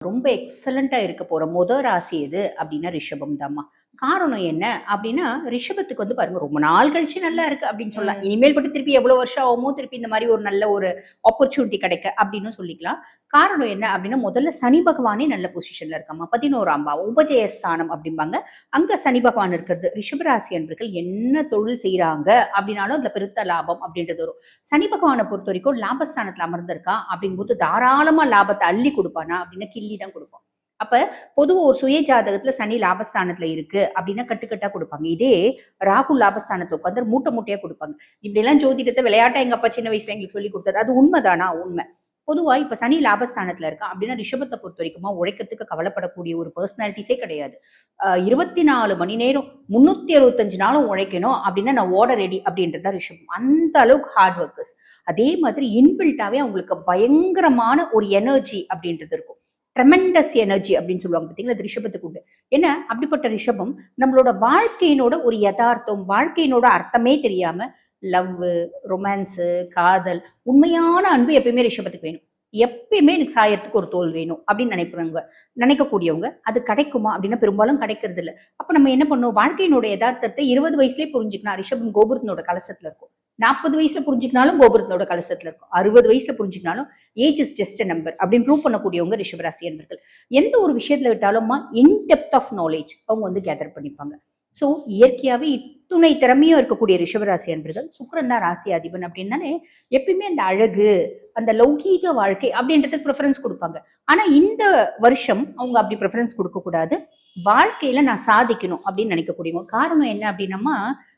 ரொம்ப எக்ஸலண்ட்டா இருக்க போற ராசி எது அப்டின்னா ரிஷபம் தாம்மா. காரணம் என்ன அப்டின்னா, ரிஷபத்துக்கு வந்து பாருங்க ரொம்ப நாள் கழிச்சு நல்லா இருக்கு அப்டின்னு சொல்லலாம். ம். இனிமேல் பட்டு திருப்பி எவ்வளோ வருஷம் ஆகுமோ, திருப்பி இந்த மாரி ஒரு நல்ல ஒரு ஆப்பர்ச்சுனிட்டி கிடைக்க அப்டின்னு சொல்லிக்கலாம். காரணம் என்ன அப்டின்னா, முதல்ல சனி பகவானே நல்ல பொசிஷன்ல இருக்காம்மா. 11ஆம் பாவம் உபஜயஸ்தானம் அப்டிம்பாங்க. அங்க சனி பகவான் இருக்கிறது. ரிஷபராசி அன்பர்கள் என்ன தொழில் செய்றாங்க அப்டின்னாலும் அதுல பெருத்த லாபம் அப்டின்றது வரும். சனி பகவான பொறுத்தவரைக்கும் லாபஸ்தானத்துல அமர்ந்திருக்கான் அப்டிங்கும்போது தாராளமா லாபத்த அள்ளி குடுப்பானா அப்டின்னா கிள்ளி தான் குடுப்பான். அப்ப பொதுவா ஒரு சுய ஜாதகத்துல சனி லாபஸ்தானத்துல இருக்கு அப்படின்னா கட்டுக்கட்டா கொடுப்பாங்க. இதே ராகு லாபஸ்தானத்துல உட்காந்து மூட்டை மூட்டையா கொடுப்பாங்க. இப்படி எல்லாம் ஜோதிடத்தை விளையாட்டா எங்க அப்பா சின்ன வயசுல எங்களுக்கு சொல்லி கொடுத்தது. அது உண்மைதானா? உண்மை. பொதுவா இப்ப சனி லாபஸ்தானத்துல இருக்கான் அப்படின்னா ரிஷபத்தை பொறுத்த வரைக்குமா உழைக்கிறதுக்கு கவலைப்படக்கூடிய ஒரு பர்சனாலிட்டிஸே கிடையாது. 24 மணி நேரம் 365 நாளும் உழைக்கணும் அப்படின்னா நான் ஓட ரெடி அப்படின்றதா ரிஷபம். அந்த அளவுக்கு ஹார்ட் ஒர்க்கர்ஸ். அதே மாதிரி இன்பில்ட்டாவே அவங்களுக்கு பயங்கரமான ஒரு எனர்ஜி அப்படின்றது இருக்கும். ட்ரெமெண்டஸ் எனர்ஜி அப்படின்னு சொல்லுவாங்க பார்த்தீங்களா, அது ரிஷபத்துக்கு உண்டு. ஏன்னா அப்படிப்பட்ட ரிஷபம் நம்மளோட வாழ்க்கையினோட ஒரு யதார்த்தம், வாழ்க்கையினோட அர்த்தமே தெரியாம லவ், ரொமான்ஸு, காதல், உண்மையான அன்பு எப்பயுமே ரிஷபத்துக்கு வேணும். எப்பயுமே எனக்கு சாயறதுக்கு ஒரு தோல் வேணும் அப்படின்னு நினைக்கக்கூடியவங்க அது கிடைக்குமா அப்படின்னா பெரும்பாலும் கிடைக்கிறது இல்லை. அப்ப நம்ம என்ன பண்ணோம், வாழ்க்கையினோட யதார்த்தத்தை 20 வயசுலயே புரிஞ்சுக்கலாம். ரிஷபம் கோபுரத்தினோட கலசத்துல இருக்கும். 40 வயசுல புரிஞ்சுக்கினாலும் கோபுரத்தோட கலசத்துல இருக்கும். 60 வயசுல புரிஞ்சுக்கினாலும் ஏஜ் இஸ் ஜஸ்ட் நம்பர் அப்படின்னு ப்ரூவ் பண்ணக்கூடியவங்க ரிஷபராசி என்பர்கள். எந்த ஒரு விஷயத்துல விட்டாலும்மா இன் டெப்த் ஆஃப் நாலேஜ் அவங்க வந்து கேதர் பண்ணிப்பாங்க. ஸோ இயற்கையாவே இத்துணை திறமையும் இருக்கக்கூடிய ரிஷபராசி அன்பர்கள் சுக்கிரன் தான் ராசி அதிபன் அப்படின்னாலே எப்பயுமே அந்த அழகு, அந்த லௌகீக வாழ்க்கை அப்படின்றதுக்கு ப்ரிஃபரன்ஸ் கொடுப்பாங்க. ஆனா இந்த வருஷம் அவங்க அப்படி ப்ரிஃபரன்ஸ் கொடுக்க கூடாது. வாழ்க்கையில நான் சாதிக்கணும் அப்படின்னு நினைக்கக்கூடியவங்க. காரணம் என்ன அப்படின்னம்மா,